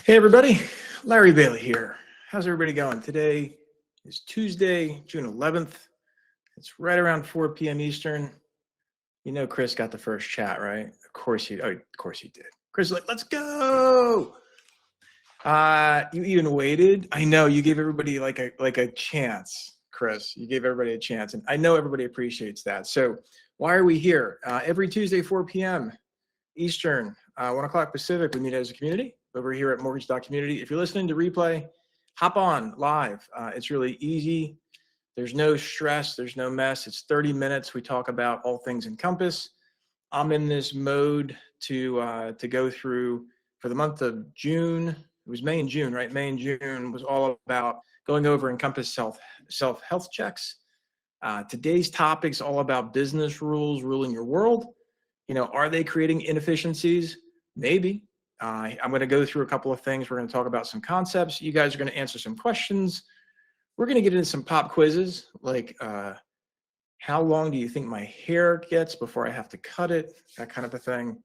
Hey everybody, Larry Bailey here. How's everybody going? Today is Tuesday, June 11th. It's right around 4 p.m. Eastern. You know Chris got the first chat, right? Of course he did. Chris is like, let's go. You even waited. I know you gave everybody like a chance, Chris. You gave everybody a chance, and I know everybody appreciates that. So why are we here? Every Tuesday, 4 p.m. Eastern, 1 o'clock Pacific, we meet as a community over here at Mortgage Community. If you're listening to replay, hop on live. It's really easy. There's no stress. There's no mess. It's 30 minutes. We talk about all things Encompass. I'm in this mode to go through for the month of June. It was May and June, right? May and June was all about going over Encompass self-health checks. Today's topic's all about business rules ruling your world. You know, are they creating inefficiencies? Maybe. I'm going to go through a couple of things. We're going to talk about some concepts. You guys are going to answer some questions. We're going to get into some pop quizzes, like how long do you think my hair gets before I have to cut it? That kind of a thing.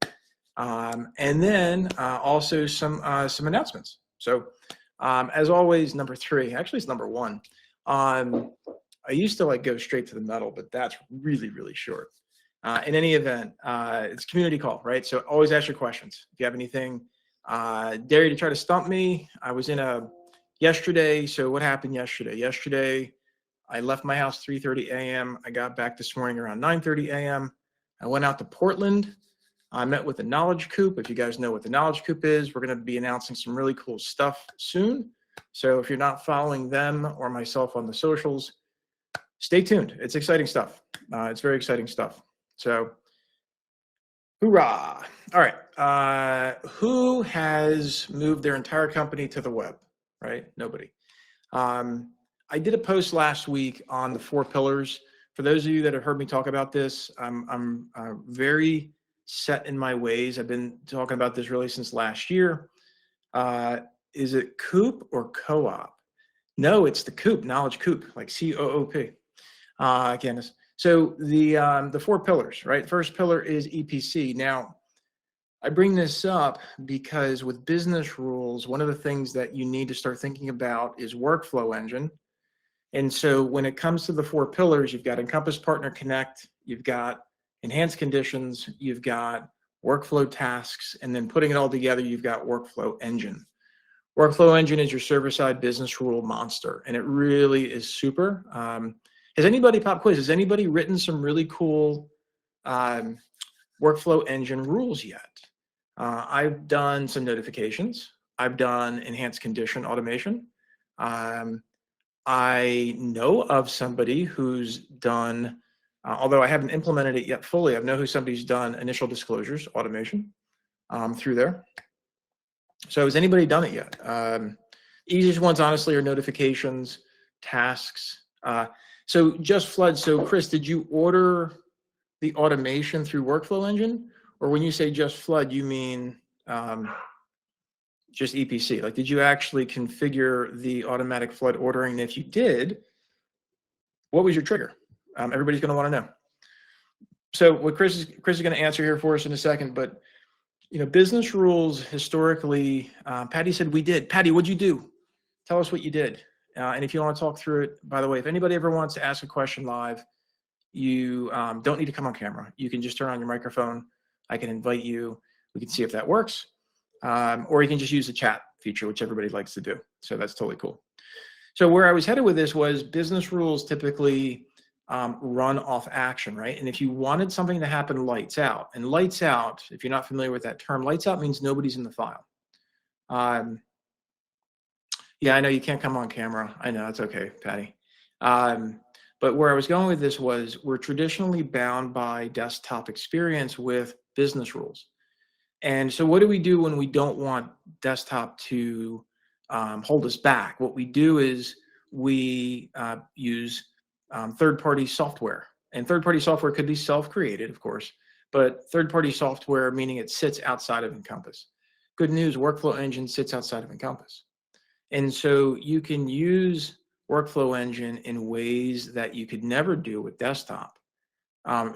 And then also some announcements. So as always, number 3, actually it's number 1. I used to like go straight to the metal, but that's really, really short. In any event, it's community call, right? So always ask your questions. If you have anything, dare you to try to stump me. I was in yesterday. So what happened yesterday? Yesterday, I left my house 3:30 a.m. I got back this morning around 9:30 a.m. I went out to Portland. I met with the Knowledge Coop. If you guys know what the Knowledge Coop is, we're going to be announcing some really cool stuff soon. So if you're not following them or myself on the socials, stay tuned. It's exciting stuff. It's very exciting stuff. So, hoorah. All right. Who has moved their entire company to the web, right? Nobody. I did a post last week on the 4 pillars. For those of you that have heard me talk about this, I'm very set in my ways. I've been talking about this really since last year. Is it Coop or Co-op? No, it's the Coop, Knowledge Coop, like C-O-O-P. Candace. So the 4 pillars, right? First pillar is EPC. Now, I bring this up because with business rules, one of the things that you need to start thinking about is workflow engine. And so when it comes to the 4 pillars, you've got Encompass Partner Connect, you've got enhanced conditions, you've got workflow tasks, and then putting it all together, you've got workflow engine. Workflow engine is your server-side business rule monster, and it really is super. Has anybody, pop quiz, has anybody written some really cool workflow engine rules yet? I've done some notifications. I've done enhanced condition automation. I know of somebody who's done, although I haven't implemented it yet fully, I know who somebody's done initial disclosures automation through there. So has anybody done it yet? Easiest ones, honestly, are notifications, tasks. So just flood. So Chris, did you order the automation through Workflow Engine? Or when you say just flood, you mean just EPC? Like, did you actually configure the automatic flood ordering? And if you did, what was your trigger? Everybody's going to want to know. So what Chris is going to answer here for us in a second, but you know, business rules historically, Patty said we did. Patty, what'd you do? Tell us what you did. And if you want to talk through it, by the way, if anybody ever wants to ask a question live, you don't need to come on camera. You can just turn on your microphone. I can invite you. We can see if that works. Or you can just use the chat feature, which everybody likes to do. So that's totally cool. So where I was headed with this was business rules typically run off action, right? And if you wanted something to happen lights out, and lights out, if you're not familiar with that term, lights out means nobody's in the file. Yeah, I know you can't come on camera. I know, that's okay, Patty. But where I was going with this was we're traditionally bound by desktop experience with business rules. And so what do we do when we don't want desktop to hold us back? What we do is we use third-party software. And third-party software could be self-created, of course, but third-party software, meaning it sits outside of Encompass. Good news, Workflow Engine sits outside of Encompass. And so you can use Workflow Engine in ways that you could never do with desktop,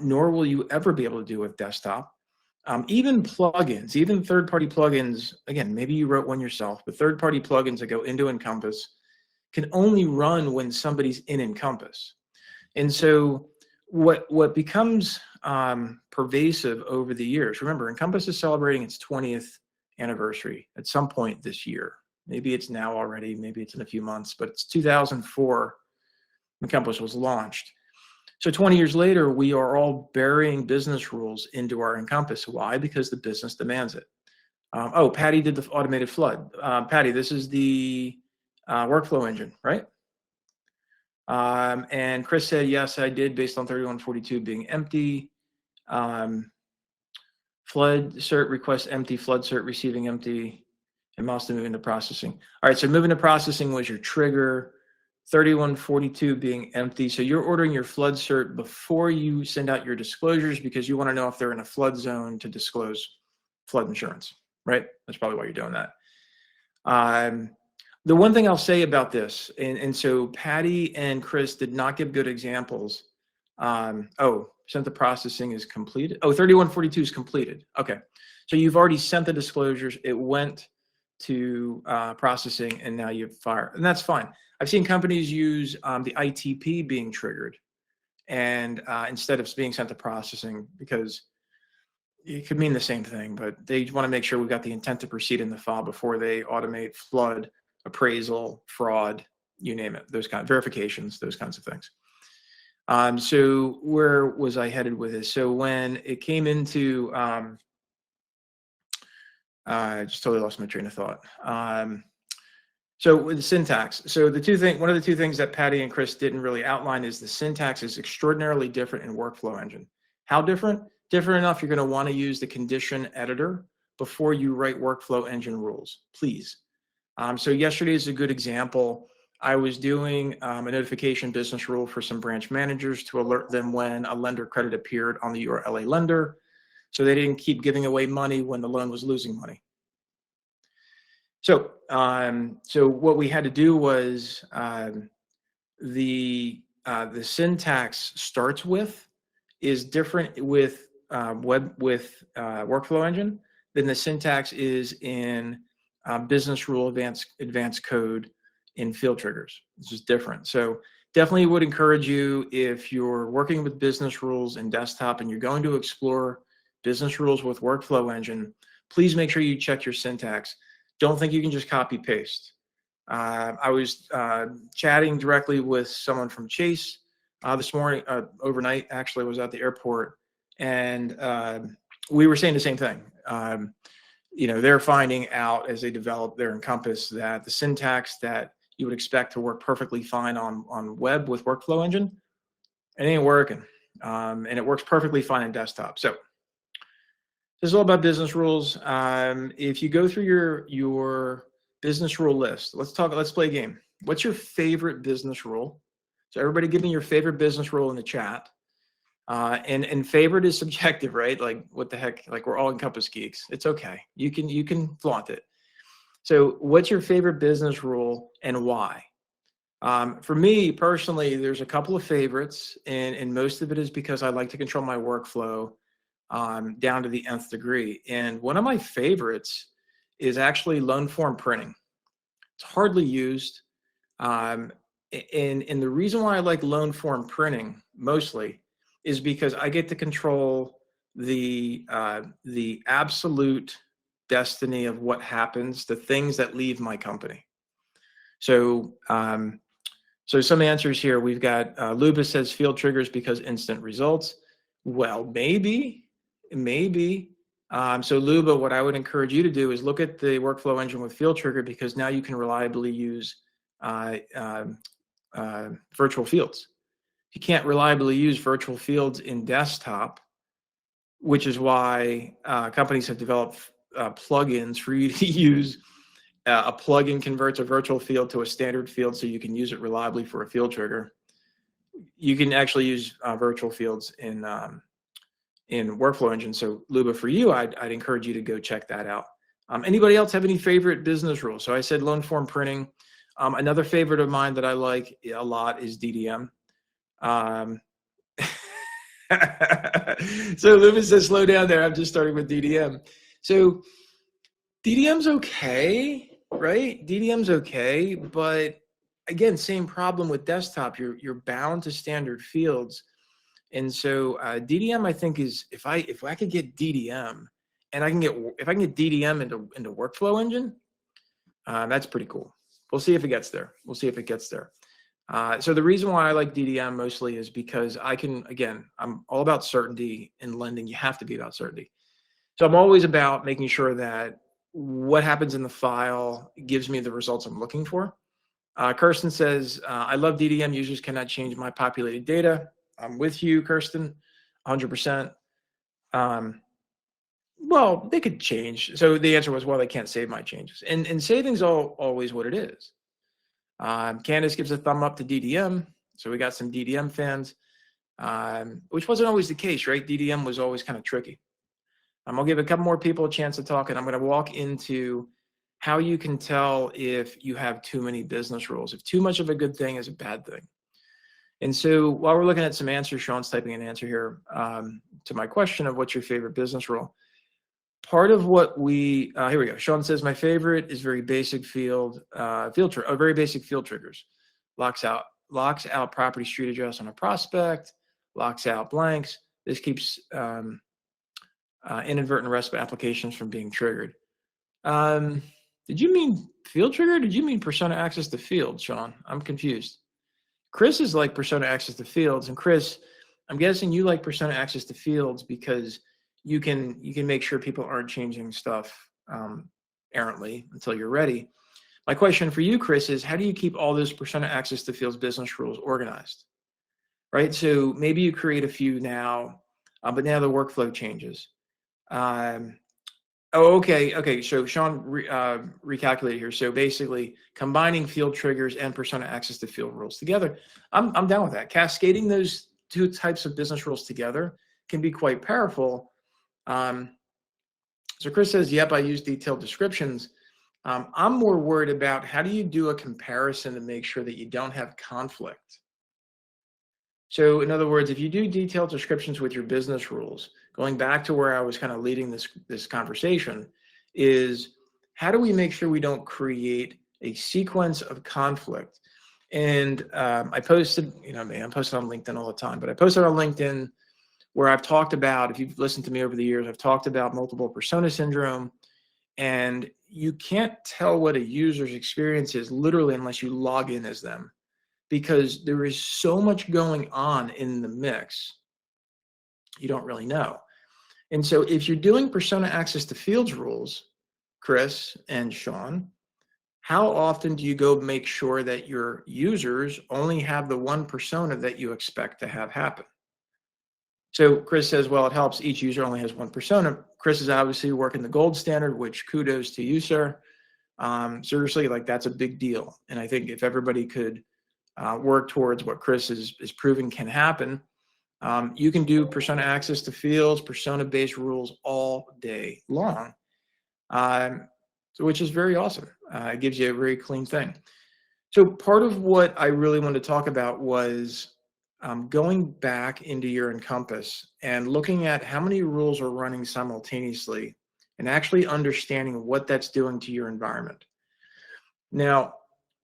nor will you ever be able to do with desktop. Even plugins, even third-party plugins, again, maybe you wrote one yourself, but third-party plugins that go into Encompass can only run when somebody's in Encompass. And so what becomes pervasive over the years, remember, Encompass is celebrating its 20th anniversary at some point this year. Maybe it's now already, maybe it's in a few months, but it's 2004 Encompass was launched. So 20 years later, we are all burying business rules into our Encompass. Why? Because the business demands it. Oh, Patty did the automated flood. Patty, this is the workflow engine, right? And Chris said, yes, I did, based on 3142 being empty. Flood cert request empty, flood cert receiving empty, and mouse to move into processing. All right, so moving to processing was your trigger. 3142 being empty. So you're ordering your flood cert before you send out your disclosures because you want to know if they're in a flood zone to disclose flood insurance, right? That's probably why you're doing that. The one thing I'll say about this, and so Patty and Chris did not give good examples. Oh, sent the processing is completed. Oh, 3142 is completed. Okay. So you've already sent the disclosures. It went to processing and now you've fired, and that's fine. I've seen companies use the ITP being triggered and instead of being sent to processing because it could mean the same thing, but they want to make sure we've got the intent to proceed in the file before they automate flood, appraisal, fraud, you name it, those kind of verifications, those kinds of things. So where was I headed with this? So when it came into, I just totally lost my train of thought. So with the syntax, so one of the two things that Patty and Chris didn't really outline is the syntax is extraordinarily different in Workflow Engine. How different? Different enough you're going to want to use the condition editor before you write Workflow Engine rules, please. So yesterday is a good example. I was doing a notification business rule for some branch managers to alert them when a lender credit appeared on the URLA lender, so they didn't keep giving away money when the loan was losing money. So, so what we had to do was the syntax starts with is different with Workflow Engine than the syntax is in business rule advanced code in field triggers. It's just different. So definitely would encourage you, if you're working with business rules in desktop and you're going to explore business rules with Workflow Engine, please make sure you check your syntax. Don't think you can just copy paste. I was chatting directly with someone from Chase this morning, overnight actually. I was at the airport, and we were saying the same thing. You know, they're finding out as they develop their Encompass that the syntax that you would expect to work perfectly fine on web with Workflow Engine, it ain't working, and it works perfectly fine in desktop. So this is all about business rules. If you go through your business rule list, let's play a game. What's your favorite business rule? So everybody give me your favorite business rule in the chat. And favorite is subjective, right? Like, what the heck? Like, we're all Encompass geeks. It's okay. You can flaunt it. So what's your favorite business rule and why? For me personally, there's a couple of favorites, and most of it is because I like to control my workflow down to the nth degree. And one of my favorites is actually loan form printing. It's hardly used. And the reason why I like loan form printing mostly is because I get to control the absolute destiny of what happens, the things that leave my company. So, so some answers here. We've got Luba says field triggers because instant results. Well, maybe. So Luba, what I would encourage you to do is look at the Workflow Engine with field trigger, because now you can reliably use virtual fields. You can't reliably use virtual fields in desktop, which is why companies have developed plugins for you to use. A plugin converts a virtual field to a standard field so you can use it reliably for a field trigger. You can actually use virtual fields in Workflow Engine. So Luba, for you, I'd encourage you to go check that out. Anybody else have any favorite business rules? So I said loan form printing. Another favorite of mine that I like a lot is DDM. So Loomis says, slow down there. I'm just starting with DDM. So DDM's okay, right? DDM's okay, but again, same problem with desktop. You're bound to standard fields, and so DDM I think is if I could get DDM and if I can get DDM into workflow engine, that's pretty cool. We'll see if it gets there. We'll see if it gets there. So the reason why I like DDM mostly is because I'm all about certainty in lending. You have to be about certainty. So I'm always about making sure that what happens in the file gives me the results I'm looking for. Kirsten says, I love DDM. Users cannot change my populated data. I'm with you, Kirsten, 100%. Well, they could change. So the answer was, well, they can't save my changes. And saving's always what it is. Candace gives a thumb up to DDM. So we got some DDM fans, which wasn't always the case, right? DDM was always kind of tricky. I'll give a couple more people a chance to talk, and I'm going to walk into how you can tell if you have too many business rules, if too much of a good thing is a bad thing. And so while we're looking at some answers, Sean's typing an answer here to my question of what's your favorite business rule. Part of what here we go. Sean says, my favorite is very basic very basic field triggers. Locks out property street address on a prospect, locks out blanks. This keeps inadvertent REST applications from being triggered. Did you mean field trigger? Did you mean persona access to fields, Sean? I'm confused. Chris is like persona access to fields, and Chris, I'm guessing you like persona access to fields because you can make sure people aren't changing stuff errantly until you're ready. My question for you, Chris, is how do you keep all those persona access to fields business rules organized? Right. So maybe you create a few now, but now the workflow changes. Okay. So Sean recalculated here. So basically combining field triggers and persona access to field rules together, I'm down with that. Cascading those two types of business rules together can be quite powerful. So Chris says, yep, I use detailed descriptions. I'm more worried about how do you do a comparison to make sure that you don't have conflict. So in other words, if you do detailed descriptions with your business rules, going back to where I was kind of leading this conversation, is how do we make sure we don't create a sequence of conflict? And I posted, I'm posted on LinkedIn all the time, but I posted on LinkedIn where I've talked about, if you've listened to me over the years, I've talked about multiple persona syndrome, and you can't tell what a user's experience is literally unless you log in as them, because there is so much going on in the mix, you don't really know. And so if you're doing persona access to fields rules, Chris and Sean, how often do you go make sure that your users only have the one persona that you expect to have happen? So Chris says, well, it helps each user only has one persona. Chris is obviously working the gold standard, which kudos to you, sir. Seriously, like that's a big deal. And I think if everybody could work towards what Chris is proving can happen, you can do persona access to fields, persona-based rules all day long, which is very awesome. It gives you a very clean thing. So part of what I really wanted to talk about was going back into your Encompass and looking at how many rules are running simultaneously and actually understanding what that's doing to your environment. Now,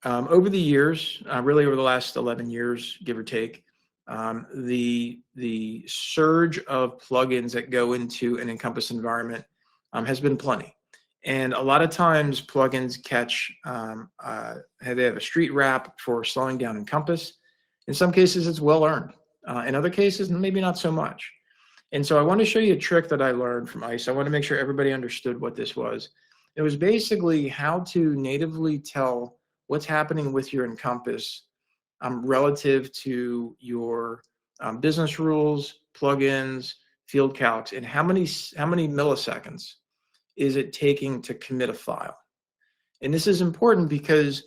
over the years, really over the last 11 years, give or take, the surge of plugins that go into an Encompass environment has been plenty. And a lot of times plugins catch, they have a street rap for slowing down Encompass. In some cases, it's well earned. In other cases, maybe not so much. And so I want to show you a trick that I learned from ICE. I want to make sure everybody understood what this was. It was basically how to natively tell what's happening with your Encompass relative to your business rules, plugins, field calcs, and how many milliseconds is it taking to commit a file. And this is important because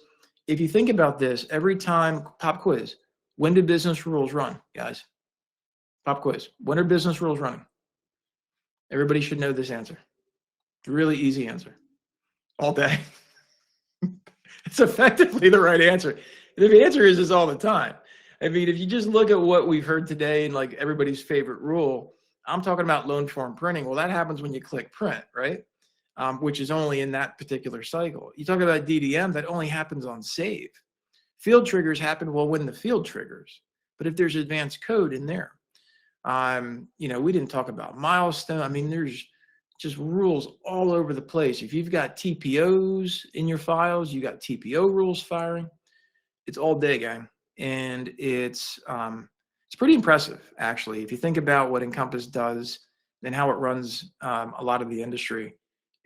if you think about this, every time, pop quiz, when do business rules run, guys? Pop quiz. When are business rules running? Everybody should know this answer. Really easy answer. All day. It's effectively the right answer. The answer is all the time. I mean, if you just look at what we've heard today and like everybody's favorite rule, I'm talking about loan form printing. Well, that happens when you click print, right? Which is only in that particular cycle. You talk about DDM, that only happens on save. Field triggers happen well when the field triggers, but if there's advanced code in there, we didn't talk about milestone. I mean, there's just rules all over the place. If you've got TPOs in your files, you got TPO rules firing. It's all day, gang, and it's pretty impressive actually. If you think about what Encompass does and how it runs a lot of the industry,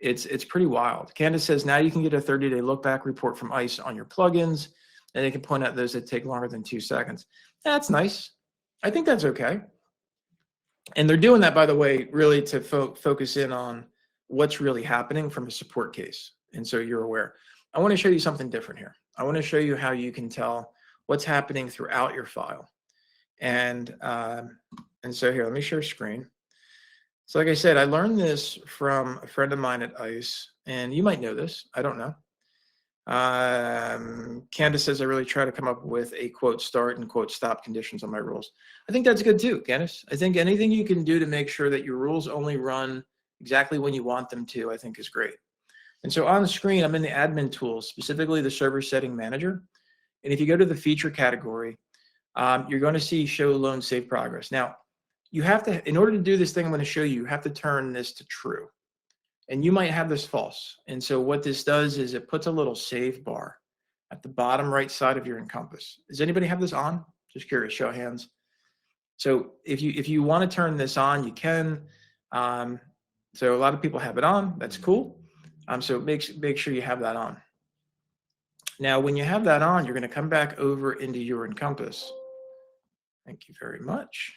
it's pretty wild. Candace says now you can get a 30-day look back report from ICE on your plugins, and they can point out those that take longer than 2 seconds. That's nice. I think that's okay. And they're doing that, by the way, really to focus in on what's really happening from a support case. And so you're aware. I want to show you something different here. I want to show you how you can tell what's happening throughout your file. And so here, let me share screen. So like I said, I learned this from a friend of mine at ICE, and you might know this. I don't know. Candace says I really try to come up with a quote start and quote stop conditions on my rules. I think that's good too, Candace. I think anything you can do to make sure that your rules only run exactly when you want them to, I think is great. And so on the screen, I'm in the admin tools, specifically the server setting manager. And if you go to the feature category, you're going to see show loan save progress. Now, you have to, in order to do this thing I'm going to show you, you have to turn this to true. And you might have this false. And so what this does is it puts a little save bar at the bottom right side of your Encompass. Does anybody have this on? Just curious, show of hands. So if you want to turn this on, you can. So a lot of people have it on. That's cool. So make sure you have that on. Now, when you have that on, you're going to come back over into your Encompass. Thank you very much.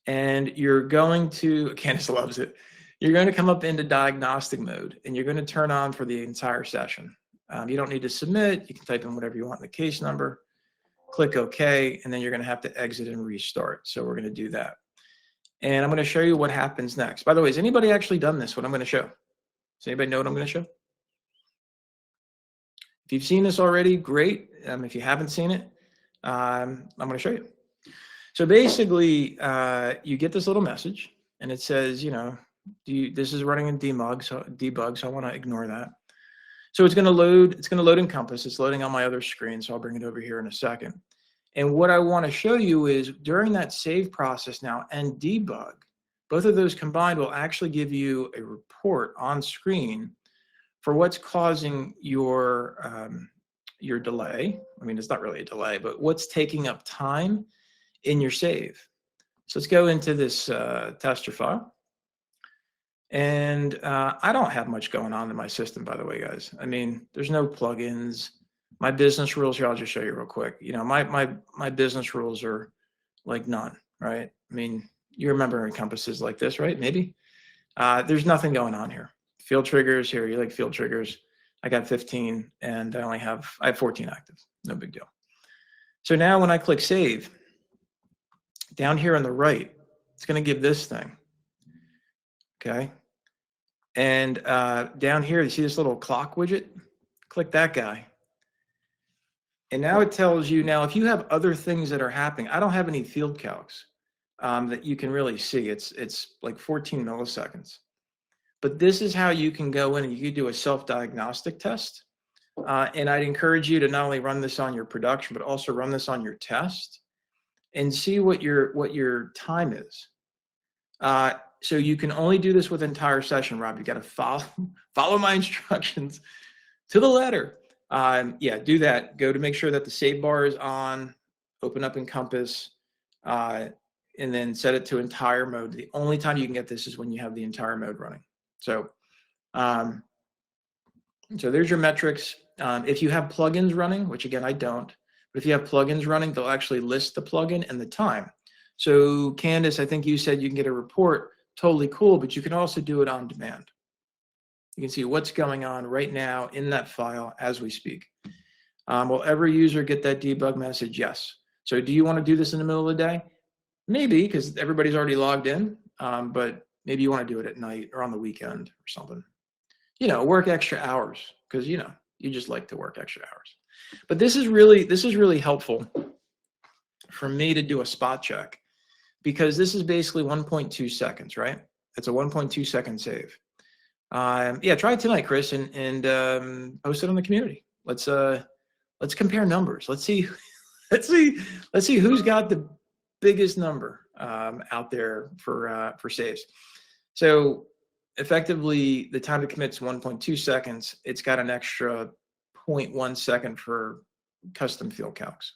And you're going to, Candace loves it. You're going to come up into diagnostic mode, and you're going to turn on for the entire session. You don't need to submit. You can type in whatever you want in the case number, click OK, and then you're going to have to exit and restart. So we're going to do that. And I'm going to show you what happens next. By the way, has anybody actually done this, what I'm going to show? Does anybody know what I'm going to show? If you've seen this already, great. If you haven't seen it, I'm going to show you. So basically, you get this little message, and it says, this is running in debug, so I want to ignore that. So it's going to load Encompass. It's loading on my other screen, so I'll bring it over here in a second. And what I want to show you is during that save process now and debug, both of those combined will actually give you a report on screen for what's causing your delay. I mean, it's not really a delay, but what's taking up time in your save. So let's go into this tester file. And I don't have much going on in my system, by the way, guys. I mean, there's no plugins. My business rules here, I'll just show you real quick. My business rules are like none, right? I mean, you remember Encompasses like this, right? Maybe. There's nothing going on here. Field triggers here, you like field triggers. I got 15 and I have 14 active. No big deal. So now when I click save, down here on the right, it's going to give this thing. Okay. And down here, you see this little clock widget? Click that guy. And now it tells you, now if you have other things that are happening, I don't have any field calcs that you can really see. It's like 14 milliseconds. But this is how you can go in and you can do a self-diagnostic test. And I'd encourage you to not only run this on your production, but also run this on your test and see what your time is. So you can only do this with entire session, Rob. You got to follow my instructions to the letter. Yeah, do that. Go to make sure that the save bar is on, open up Encompass, and then set it to entire mode. The only time you can get this is when you have the entire mode running. So, so there's your metrics. If you have plugins running, which again, I don't, but if you have plugins running, they'll actually list the plugin and the time. So Candace, I think you said you can get a report. Totally cool, but you can also do it on demand. You can see what's going on right now in that file as we speak. Will every user get that debug message? Yes. So do you want to do this in the middle of the day? Maybe, because everybody's already logged in, but maybe you want to do it at night or on the weekend or something. Work extra hours because, you just like to work extra hours. But this is really helpful for me to do a spot check, because this is basically 1.2 seconds, right? It's a 1.2 second save. Yeah, try it tonight, Chris, and post it on the community. Let's compare numbers. Let's see who's got the biggest number out there for saves. So effectively, the time to commit is 1.2 seconds. It's got an extra 0.1 second for custom field calcs.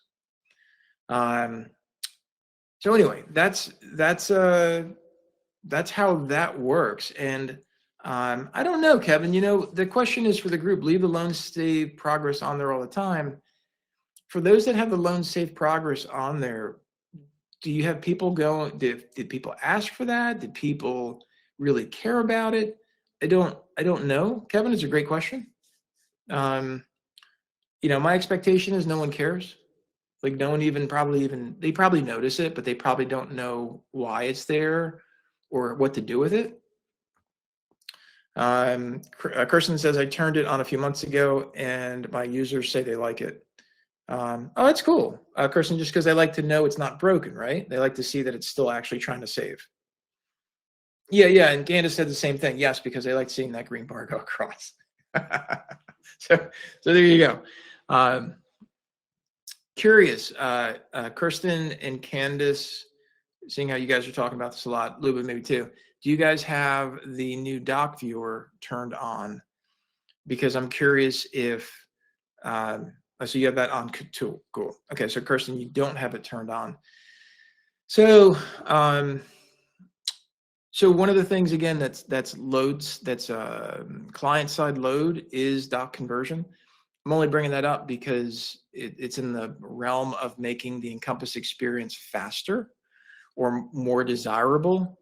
So anyway, that's how that works. And I don't know, Kevin, the question is for the group, leave the loan save progress on there all the time. For those that have the loan save progress on there, do you have people go, did people ask for that? Did people really care about it? I don't know. Kevin, it's a great question. My expectation is no one cares. Like no one they probably notice it, but they probably don't know why it's there or what to do with it. Kirsten says, I turned it on a few months ago and my users say they like it. Oh, that's cool. Kirsten, just because they like to know it's not broken, right? They like to see that it's still actually trying to save. Yeah. And Ganda said the same thing. Yes, because they like seeing that green bar go across. So there you go. Curious, Kirsten and Candace, seeing how you guys are talking about this a lot, Luba maybe too. Do you guys have the new doc viewer turned on? Because I'm curious if, so you have that on too. Cool. Okay, so Kirsten, you don't have it turned on. So, so one of the things again that's loads, that's client side load is doc conversion. I'm only bringing that up because it's in the realm of making the Encompass experience faster or more desirable,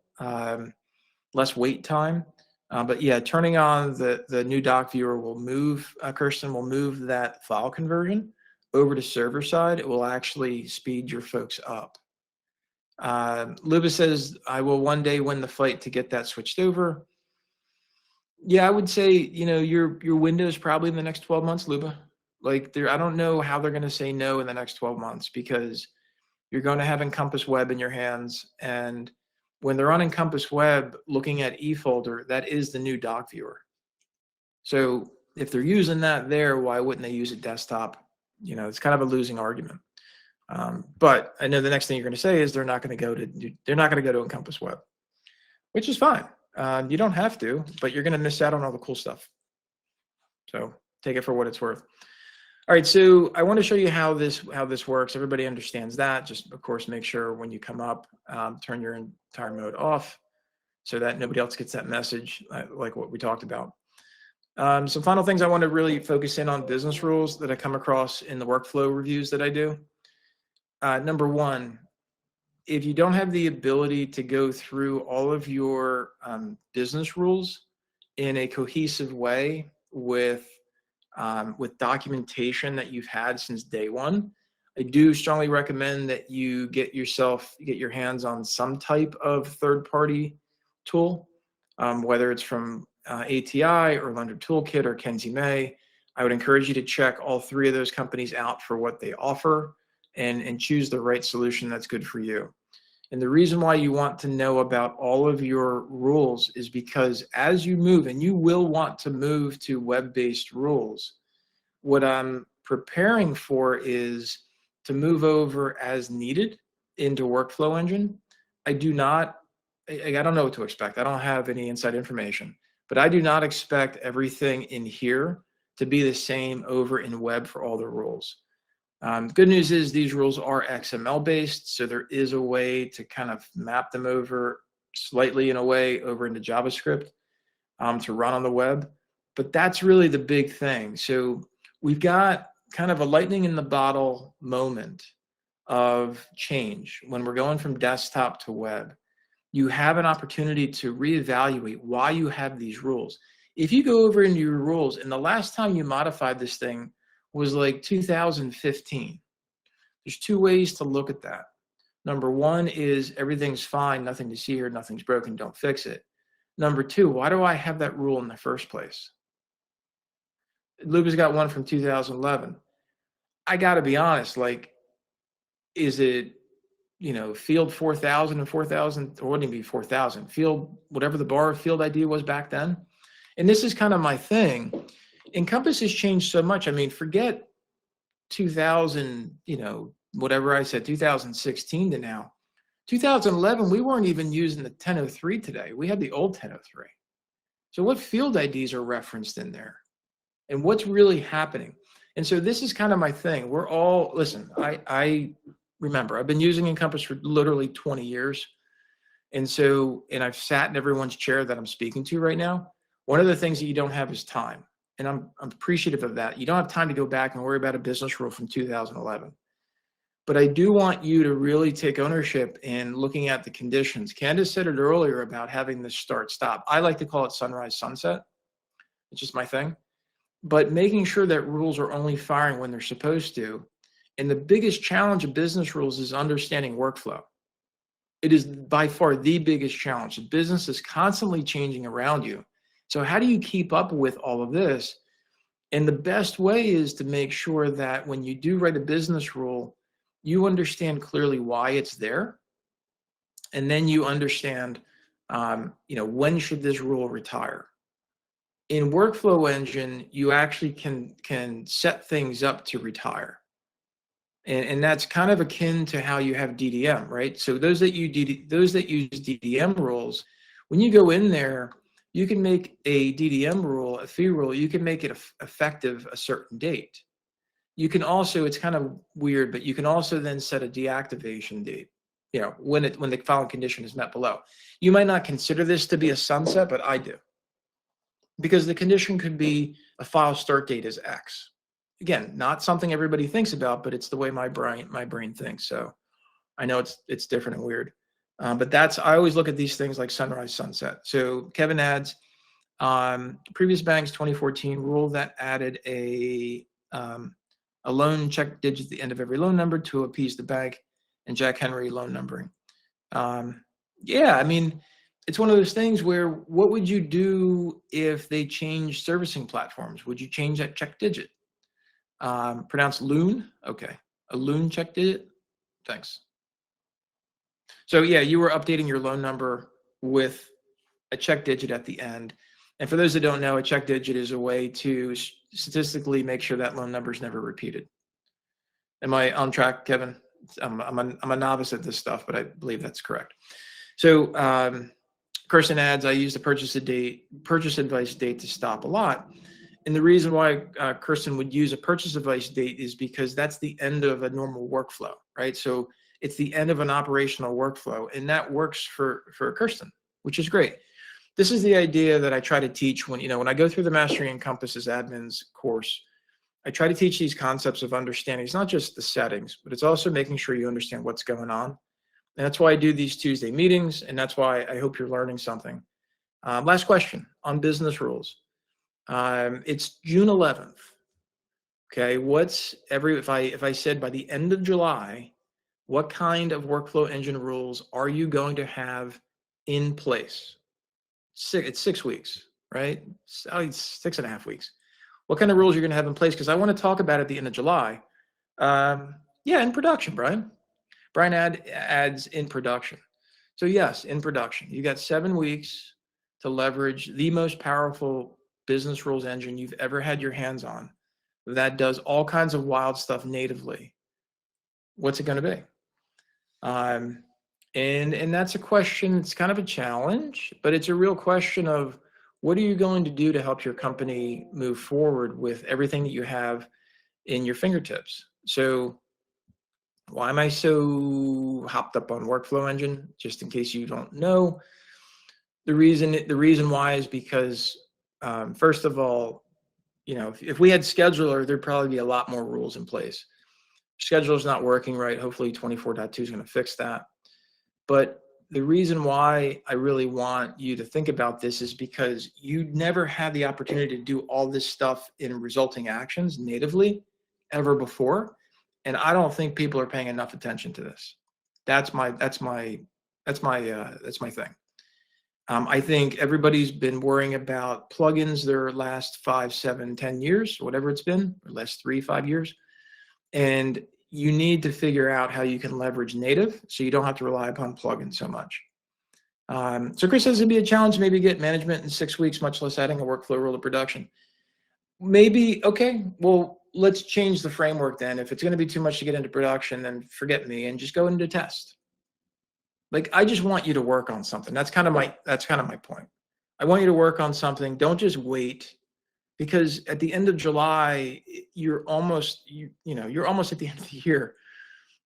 less wait time. But yeah, turning on the new doc viewer will move, Kirsten, will move that file conversion over to server side. It will actually speed your folks up. Luba says, I will one day win the fight to get that switched over. Yeah, I would say, your window is probably in the next 12 months, Luba. Like I don't know how they're going to say no in the next 12 months because you're going to have Encompass Web in your hands. And when they're on Encompass Web looking at eFolder, that is the new doc viewer. So if they're using that there, why wouldn't they use a desktop? It's kind of a losing argument. But I know the next thing you're going to say is they're not going to go to Encompass Web, which is fine. You don't have to, but you're going to miss out on all the cool stuff. So take it for what it's worth. All right, so I want to show you how this works. Everybody understands that. Just, of course, make sure when you come up, turn your entire mode off so that nobody else gets that message like what we talked about. Some final things I want to really focus in on business rules that I come across in the workflow reviews that I do. Number one, if you don't have the ability to go through all of your business rules in a cohesive way with documentation that you've had since day one, I do strongly recommend that you get your hands on some type of third-party tool, whether it's from ATI or Lender Toolkit or Kenzie May. I would encourage you to check all three of those companies out for what they offer and choose the right solution that's good for you. And the reason why you want to know about all of your rules is because as you move, and you will want to move to web-based rules, what I'm preparing for is to move over as needed into Workflow Engine. I don't know what to expect. I don't have any inside information, but I do not expect everything in here to be the same over in web for all the rules. Good news is these rules are XML based, so there is a way to kind of map them over slightly in a way over into JavaScript to run on the web. But that's really the big thing. So we've got kind of a lightning in the bottle moment of change when we're going from desktop to web. You have an opportunity to reevaluate why you have these rules. If you go over into your rules, and the last time you modified this thing was like 2015. There's two ways to look at that. Number one is everything's fine, nothing to see here, nothing's broken, don't fix it. Number two, why do I have that rule in the first place? Luba's got one from 2011. I got to be honest, like, is it field 4,000 and 4,000, or wouldn't it be 4,000, field, whatever the bar field idea was back then. And this is kind of my thing. Encompass has changed so much. I mean, forget 2000, whatever I said, 2016 to now. 2011, we weren't even using the 1003 today. We had the old 1003. So what field IDs are referenced in there? And what's really happening? And so this is kind of my thing. We're all, listen, I remember, I've been using Encompass for literally 20 years. And I've sat in everyone's chair that I'm speaking to right now. One of the things that you don't have is time. And I'm appreciative of that. You don't have time to go back and worry about a business rule from 2011. But I do want you to really take ownership in looking at the conditions. Candace said it earlier about having this start-stop. I like to call it sunrise, sunset. It's just my thing. But making sure that rules are only firing when they're supposed to. And the biggest challenge of business rules is understanding workflow. It is by far the biggest challenge. The business is constantly changing around you. So how do you keep up with all of this? And the best way is to make sure that when you do write a business rule, you understand clearly why it's there. And then you understand, when should this rule retire? In Workflow Engine, you actually can set things up to retire. And that's kind of akin to how you have DDM, right? So those that use DDM rules, when you go in there, you can make a DDM rule, a fee rule, you can make it effective a certain date. You can also, it's kind of weird, but you can also then set a deactivation date, when the following condition is met below. You might not consider this to be a sunset, but I do. Because the condition could be a file start date is X. Again, not something everybody thinks about, but it's the way my brain thinks. So I know it's different and weird. But I always look at these things like sunrise, sunset. So Kevin adds, previous banks 2014 rule that added a loan check digit at the end of every loan number to appease the bank, and Jack Henry loan numbering. Yeah, I mean, it's one of those things where what would you do if they changed servicing platforms? Would you change that check digit? Pronounced loon? Okay, a loon check digit? Thanks. So yeah, you were updating your loan number with a check digit at the end. And for those that don't know, a check digit is a way to statistically make sure that loan number is never repeated. Am I on track, Kevin? I'm a novice at this stuff, but I believe that's correct. So Kirsten adds, I use the purchase advice date to stop a lot. And the reason why Kirsten would use a purchase advice date is because that's the end of a normal workflow, right? So it's the end of an operational workflow, and that works for Kirsten, which is great. This is the idea that I try to teach when I go through the Mastering Encompass as Admins course. I try to teach these concepts of understanding. It's not just the settings, but it's also making sure you understand what's going on. And that's why I do these Tuesday meetings, and that's why I hope you're learning something. Last question on business rules. It's June 11th. Okay, if I said by the end of July, what kind of workflow engine rules are you going to have in place? It's 6 weeks, right? It's 6.5 weeks. What kind of rules you're going to have in place? Because I want to talk about it at the end of July. In production, Brian. Brian adds in production. So yes, in production. You got 7 weeks to leverage the most powerful business rules engine you've ever had your hands on that does all kinds of wild stuff natively. What's it going to be? And that's a question. It's kind of a challenge, but it's a real question of what are you going to do to help your company move forward with everything that you have in your fingertips? So why am I so hopped up on Workflow Engine? Just in case you don't know, the reason why is because first of all, if we had Scheduler, there'd probably be a lot more rules in place. Scheduler's not working right. Hopefully 24.2 is going to fix that. But the reason why I really want you to think about this is because you never had the opportunity to do all this stuff in resulting actions natively ever before. And I don't think people are paying enough attention to this. That's my thing. I think everybody's been worrying about plugins their last 5, 7, 10 years, whatever it's been, or last 3, 5 years. And you need to figure out how you can leverage native so you don't have to rely upon plugins so much. So Chris says it'd be a challenge to maybe get management in 6 weeks, much less adding a workflow rule to production. Maybe, okay, well, let's change the framework then. If it's going to be too much to get into production, then forget me and just go into test. Like, I just want you to work on something. That's kind of my point. I want you to work on something. Don't just wait, because at the end of July, you're almost at the end of the year.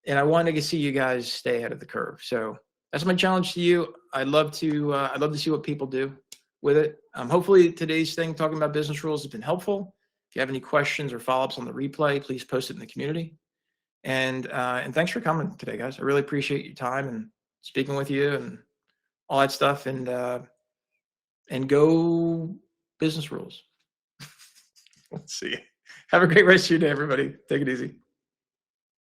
And I want to see you guys stay ahead of the curve. So that's my challenge to you. I'd love to see what people do with it. Hopefully today's thing talking about business rules has been helpful. If you have any questions or follow-ups on the replay, please post it in the community. And thanks for coming today, guys. I really appreciate your time and speaking with you and all that stuff. And go business rules. Let's see. Have a great rest of your day, everybody. Take it easy.